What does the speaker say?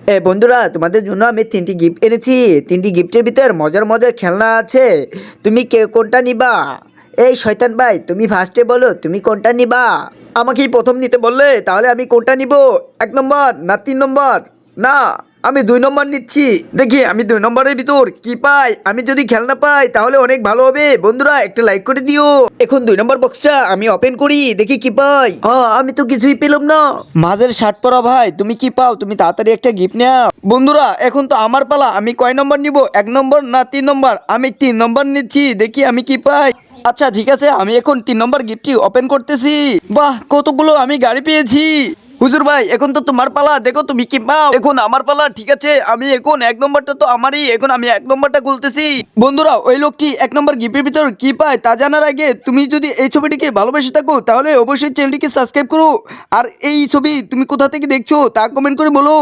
বন্ধুরা, তোমাদের জন্য আমি 3টি গিফট এনেছি। 3টি গিফটের ভিতর মজার মজার খেলনা আছে। তুমি কে কোনটা নিবা? এই শয়তান ভাই, তুমি ফার্স্টে বলো তুমি কোনটা নিবা। আমাকেই প্রথম নিতে বললে, তাহলে আমি কোনটা নিব? 1 নম্বর না 3 নম্বর? না, আমি 2 নম্বর নিচ্ছি। দেখি আমি 2 নম্বরের ভিতর কি পাই। আমি যদি খেলনা পাই তাহলে অনেক ভালো হবে। বন্ধুরা একটা লাইক করে দিও। এখন 2 নম্বর বক্সটা আমি ওপেন করি, দেখি কি পাই। আমি তো কিছুই পেলাম না। মাঝের শার্ট পরা ভাই, তুমি কি পাও? তুমি তাড়াতাড়ি একটা গিফট নাও। বন্ধুরা এখন তো আমার পালা, আমি কয় নম্বর নিব? 1 নম্বর না 3 নম্বর? আমি 3 নম্বর নিচ্ছি, দেখি আমি কি পাই। আচ্ছা ঠিক আছে, আমি এখন 3 নম্বর গিফটটি ওপেন করতেছি। বাহ, কতগুলো আমি গাড়ি পেয়েছি। হুজুর ভাই এখন তো তোমার পালা, দেখো তুমি কি পাও। এখন আমার পালা, ঠিক আছে আমি এখন 1 নম্বরটা তো আমারই, এখন আমি 1 নম্বরটা খুলতেছি। বন্ধুরা ওই লোকটি 1 নম্বর গিফটের ভিতর কি পায় তা জানার আগে তুমি যদি এই ছবিটিকে ভালোবেসে থাকো তাহলে অবশ্যই চ্যানেলটিকে সাবস্ক্রাইব করো। আর এই ছবি তুমি কোথা থেকে দেখছো তা কমেন্ট করে বলো।